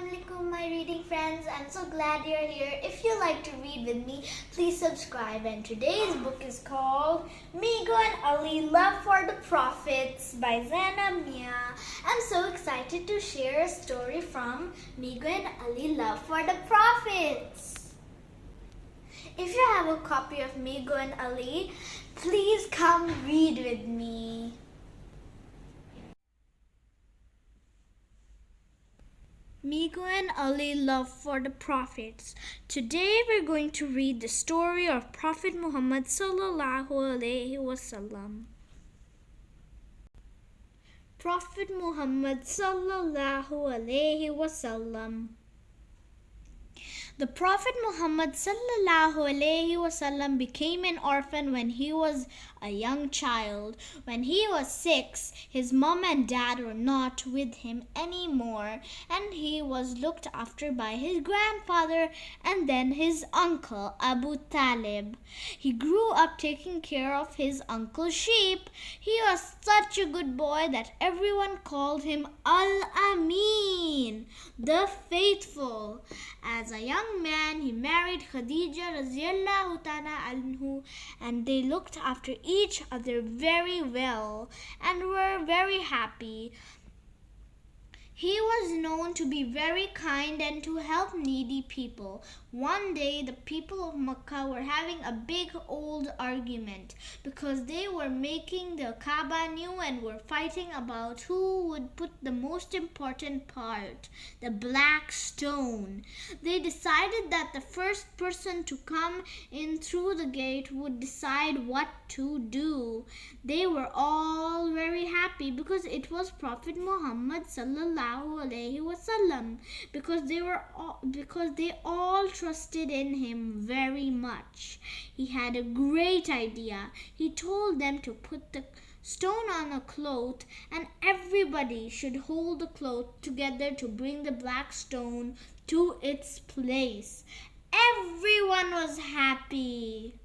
Assalamu-Alaikum, my reading friends. I'm so glad you're here. If you like to read with me, please subscribe. And today's book is called Migo and Ali, Love for the Prophets by Zanib Mian. I'm so excited to share a story from Migo and Ali, Love for the Prophets. If you have a copy of Migo and Ali, please come read with me. Migo and Ali, Love for the Prophets. Today we're going to read the story of Prophet Muhammad Sallallahu-Alaihi-Wasallam. Prophet Muhammad Sallallahu-Alaihi-Wasallam. The Prophet Muhammad Sallallahu-Alaihi-Wasallam became an orphan when he was a young child. When he was 6, his mom and dad were not with him anymore, and he was looked after by his grandfather and then his uncle Abu Talib. He grew up taking care of his uncle's sheep. He was such a good boy that everyone called him Al-Amin, the faithful. As a young man, he married Khadija radiallahu ta'ala anhu, and they looked after each other very well and were very happy. He was known to be very kind and to help needy people. One day, the people of Makkah were having a big old argument because they were making the Kaaba new and were fighting about who would put the most important part, the black stone. They decided that the first person to come in through the gate would decide what to do. They were all very happy because it was Prophet Muhammad Sallallahu-Alaihi-Wasallam, because they all trusted in him very much. He had a great idea. He told them to put the stone on a cloth, and everybody should hold the cloth together to bring the black stone to its place. Everyone was happy.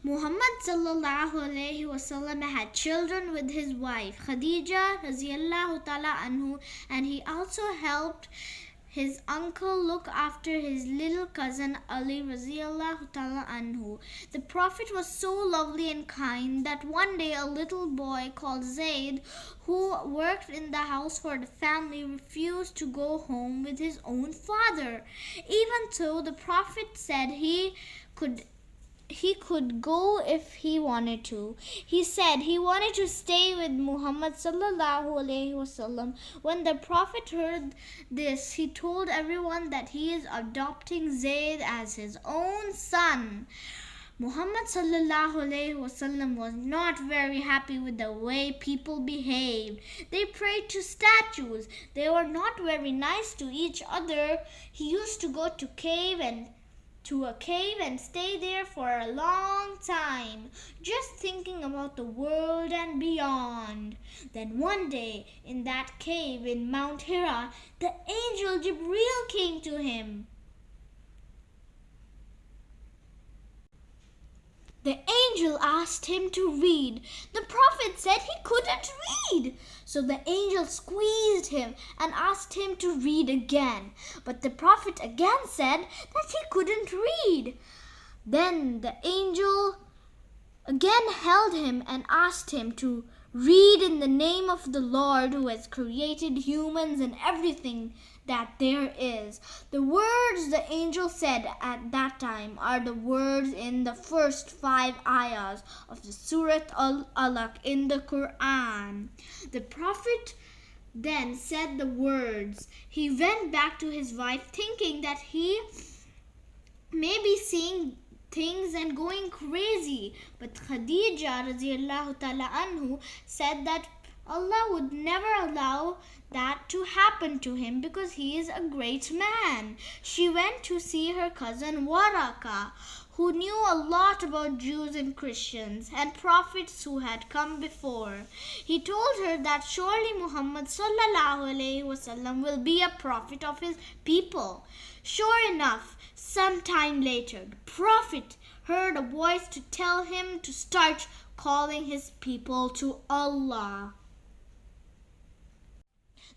Muhammad Sallallahu-Alaihi-Wasallam had children with his wife Khadija radiallahu ta'ala anhu, and he also helped his uncle look after his little cousin Ali radiallahu ta'ala anhu. The Prophet was so lovely and kind that one day a little boy called Zaid, who worked in the house for the family, refused to go home with his own father. Even so, the Prophet said he could go if he wanted to. He said he wanted to stay with Muhammad Sallallahu-Alaihi-Wasallam. When the Prophet heard this, he told everyone that he is adopting Zayd as his own son. Muhammad Sallallahu-Alaihi-Wasallam was not very happy with the way people behaved. They prayed to statues. They were not very nice to each other. He used to go to a cave and stay there for a long time, just thinking about the world and beyond. Then one day, in that cave in Mount Hira, the angel Jibreel came to him. The angel asked him to read. The Prophet said he couldn't read. So the angel squeezed him and asked him to read again. But the Prophet again said that he couldn't read. Then the angel again held him and asked him to read in the name of the Lord who has created humans and everything that there is. The words the angel said at that time are the words in the first 5 ayahs of the Surah Al-Alaq in the Quran. The Prophet then said the words. He went back to his wife thinking that he may be seeing things and going crazy. But Khadija radiallahu ta'ala anhu said that Allah would never allow that to happen to him because he is a great man. She went to see her cousin Waraka, who knew a lot about Jews and Christians and prophets who had come before. He told her that surely Muhammad Sallallahu-Alaihi-Wasallam will be a prophet of his people. Sure enough, some time later, the Prophet heard a voice to tell him to start calling his people to Allah.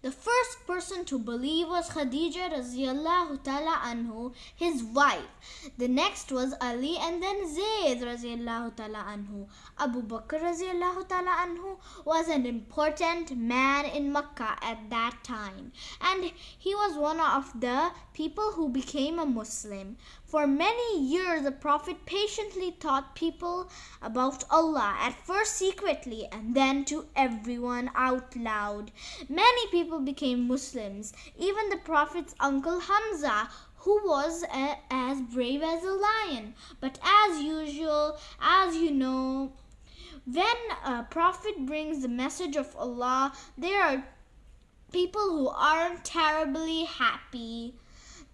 The first first person to believe was Khadija radiallahu ta'ala anhu, his wife. The next was Ali and then Zayd radiallahu ta'ala anhu. Abu Bakr radiallahu ta'ala anhu was an important man in Makkah at that time, and he was one of the people who became a Muslim. For many years, the Prophet patiently taught people about Allah, at first secretly and then to everyone out loud. Many people became Muslims, even the Prophet's uncle Hamza, who was as brave as a lion. But as usual, as you know, when a Prophet brings the message of Allah, there are people who aren't terribly happy.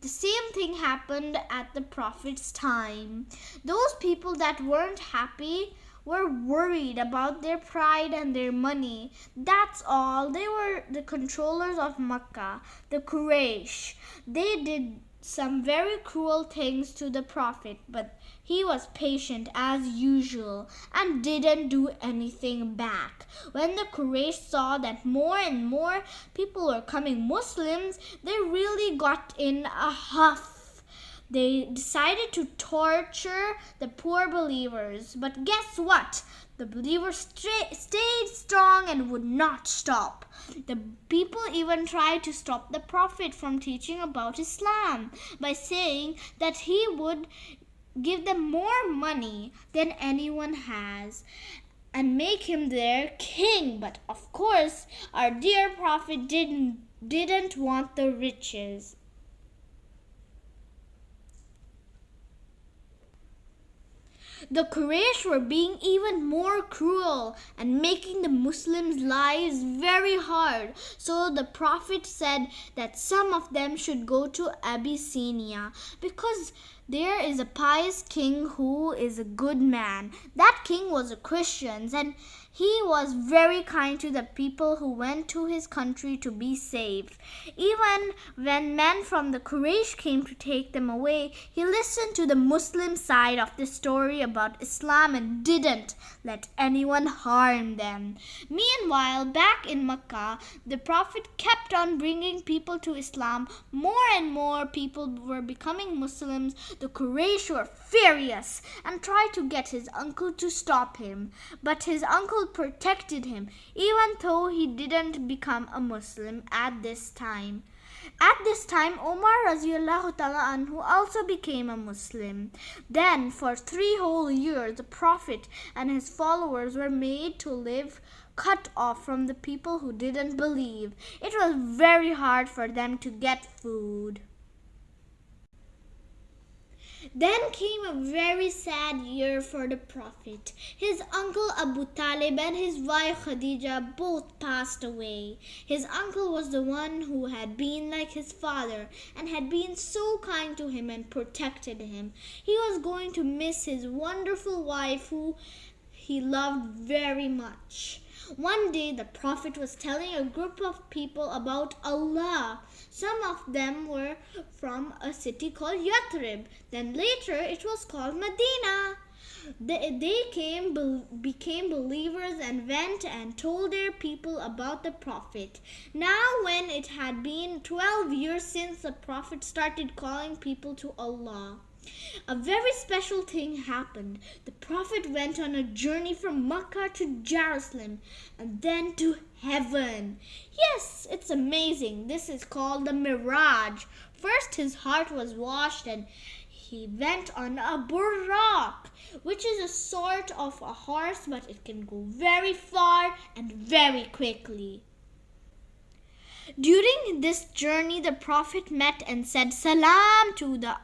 The same thing happened at the Prophet's time. Those people that weren't happy were worried about their pride and their money. That's all. They were the controllers of Makkah, the Quraysh. They did some very cruel things to the Prophet, but he was patient as usual and didn't do anything back. When the Quraysh saw that more and more people were coming Muslims, they really got in a huff. They decided to torture the poor believers. But guess what? The believers stayed strong and would not stop. The people even tried to stop the Prophet from teaching about Islam by saying that he would give them more money than anyone has and make him their king. But of course, our dear Prophet didn't want the riches. The Quraysh were being even more cruel and making the Muslims' lives very hard. So the Prophet said that some of them should go to Abyssinia because there is a pious king who is a good man. That king was a Christian, and he was very kind to the people who went to his country to be saved. Even when men from the Quraysh came to take them away, he listened to the Muslim side of the story about Islam and didn't let anyone harm them. Meanwhile, back in Makkah, the Prophet kept on bringing people to Islam. More and more people were becoming Muslims. The Quraysh were furious and tried to get his uncle to stop him. But his uncle protected him, even though he didn't become a Muslim at this time. At this time, Umar radiallahu ta'ala anhu also became a Muslim. Then, for 3 whole years, the Prophet and his followers were made to live cut off from the people who didn't believe. It was very hard for them to get food. Then came a very sad year for the Prophet. His uncle Abu Talib and his wife Khadija both passed away. His uncle was the one who had been like his father and had been so kind to him and protected him. He was going to miss his wonderful wife who he loved very much. One day the Prophet was telling a group of people about Allah. Some of them were from a city called Yathrib. Then later it was called Medina. They became believers and went and told their people about the Prophet. Now when it had been 12 years since the Prophet started calling people to Allah, a very special thing happened. The Prophet went on a journey from Makkah to Jerusalem and then to heaven. Yes, it's amazing. This is called the Miraj. First his heart was washed and he went on a buraq, which is a sort of a horse, but it can go very far and very quickly. During this journey, the Prophet met and said salam to the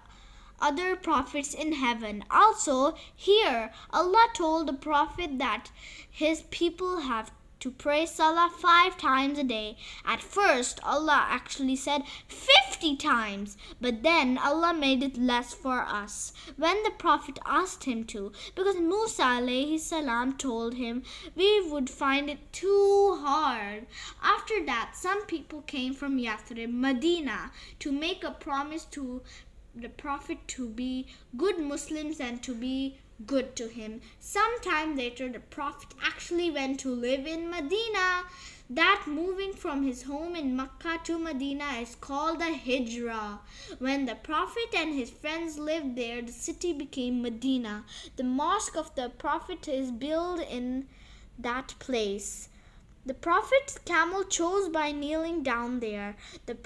other prophets in heaven. Also, here Allah told the Prophet that his people have to pray Salah 5 times a day. At first, Allah actually said 50 times, but then Allah made it less for us when the Prophet asked him to, because Musa alayhi salam told him we would find it too hard. After that, some people came from Yathrib, Medina, to make a promise to the Prophet to be good Muslims and to be good to him. Sometime later, the Prophet actually went to live in Medina. that moving from his home in Mecca to Medina is called the Hijrah. When the Prophet and his friends lived there, the city became Medina. The mosque of the Prophet is built in that place. The Prophet's camel chose by kneeling down there. The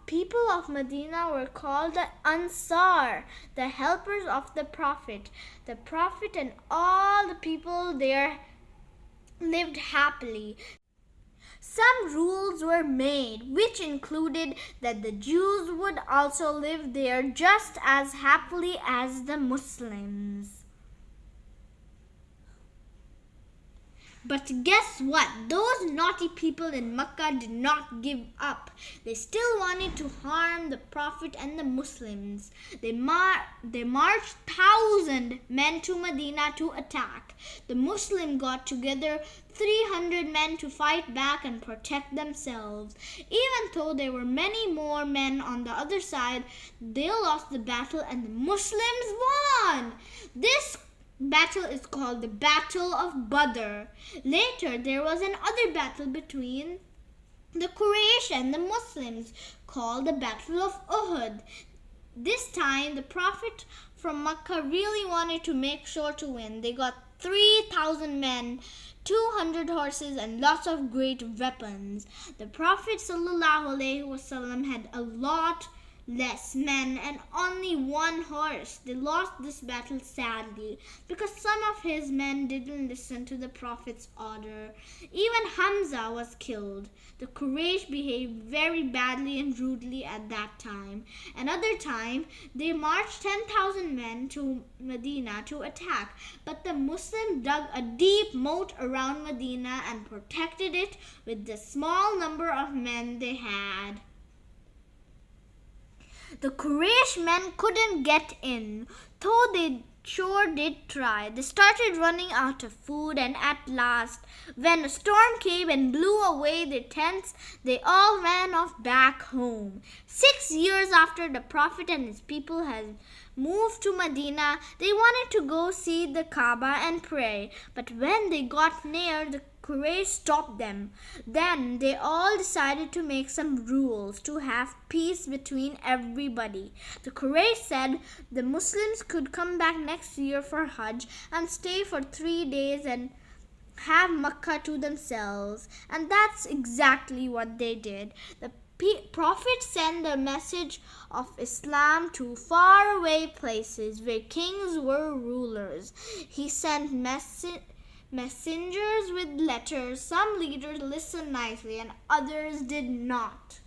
people of Medina were called the Ansar, the helpers of the Prophet. The Prophet and all the people there lived happily. Some rules were made, which included that the Jews would also live there just as happily as the Muslims. But guess what? Those naughty people in Mecca did not give up. They still wanted to harm the Prophet and the Muslims. They marched 1,000 men to Medina to attack. The Muslims got together 300 men to fight back and protect themselves. Even though there were many more men on the other side, they lost the battle and the Muslims won. This battle is called the Battle of Badr. Later, there was another battle between the Quraysh and the Muslims called the Battle of Uhud. This time, the Prophet from Mecca really wanted to make sure to win. They got 3,000 men, 200 horses, and lots of great weapons. The Prophet ﷺ had a lot less men and only one horse. They lost this battle sadly because some of his men didn't listen to the Prophet's order. Even Hamza was killed. The Quraysh behaved very badly and rudely at that time. Another time, they marched 10,000 men to Medina to attack, but the Muslims dug a deep moat around Medina and protected it with the small number of men they had. The Quraysh men couldn't get in, though they sure did try. They started running out of food, and at last, when a storm came and blew away their tents, they all ran off back home. 6 years after the Prophet and his people had moved to Medina, they wanted to go see the Kaaba and pray. But when they got near, the Quraysh stopped them. Then they all decided to make some rules to have peace between everybody. The Quraysh said the Muslims could come back next year for Hajj and stay for 3 days and have Mecca to themselves. And that's exactly what they did. The Prophet sent the message of Islam to faraway places where kings were rulers. He sent messengers with letters. Some leaders listened nicely and others did not.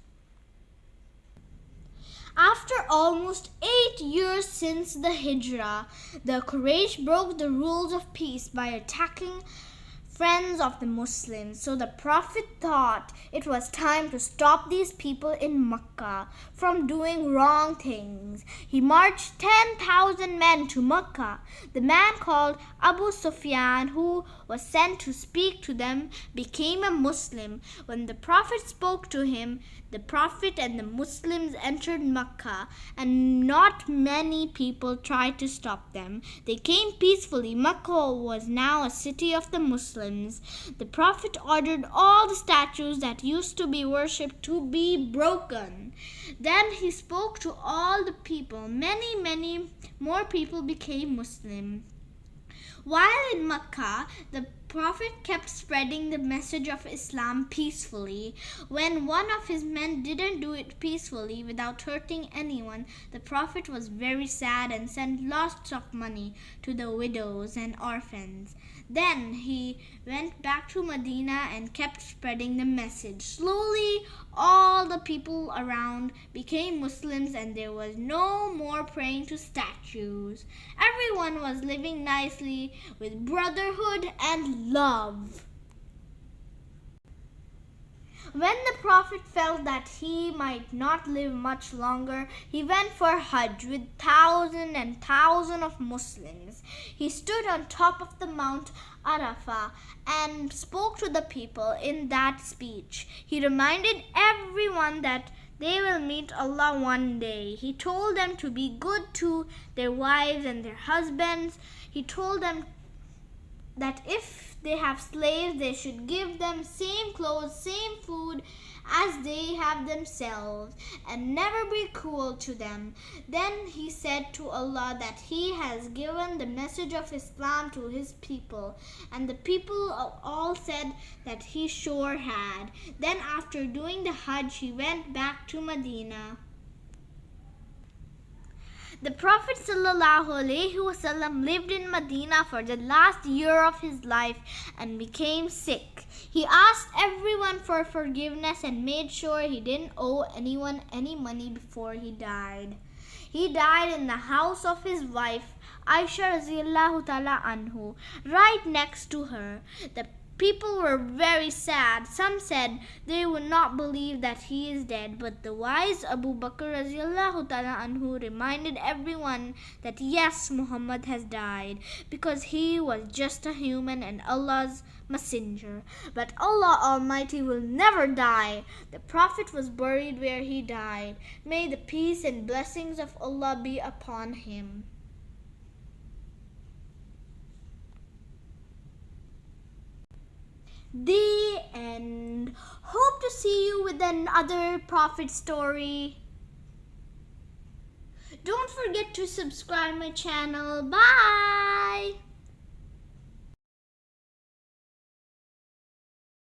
After almost 8 years since the Hijrah, the Quraysh broke the rules of peace by attacking friends of the Muslims. So the Prophet thought it was time to stop these people in Mecca from doing wrong things. He marched 10,000 men to Mecca. The man called Abu Sufyan, who was sent to speak to them, became a Muslim. When the Prophet spoke to him, the Prophet and the Muslims entered Mecca, and not many people tried to stop them. They came peacefully. Mecca was now a city of the Muslims. The Prophet ordered all the statues that used to be worshipped to be broken. Then he spoke to all the people. Many more people became Muslim. While in Mecca, the Prophet kept spreading the message of Islam peacefully. When one of his men didn't do it peacefully without hurting anyone, the Prophet was very sad and sent lots of money to the widows and orphans. Then he went back to Medina and kept spreading the message. Slowly, all the people around became Muslims and there was no more praying to statues. Everyone was living nicely with brotherhood and love. When the Prophet felt that he might not live much longer, he went for Hajj with thousands and thousands of Muslims. He stood on top of the Mount Arafah and spoke to the people in that speech. He reminded everyone that they will meet Allah one day. He told them to be good to their wives and their husbands. He told them that if they have slaves, they should give them same clothes, same food as they have themselves, and never be cruel to them. Then he said to Allah that he has given the message of Islam to his people, and the people all said that he sure had. Then after doing the Hajj, he went back to Medina. The Prophet ﷺ lived in Medina for the last year of his life and became sick. He asked everyone for forgiveness and made sure he didn't owe anyone any money before he died. He died in the house of his wife, Aisha radiallahu ta'ala anhu, right next to her. The people were very sad. Some said they would not believe that he is dead, but the wise Abu Bakr radiallahu ta'ala anhu reminded everyone that yes, Muhammad has died, because he was just a human and Allah's messenger. But Allah Almighty will never die. The Prophet was buried where he died. May the peace and blessings of Allah be upon him. The end. Hope to see you with another prophet story. Don't forget to subscribe my channel. Bye.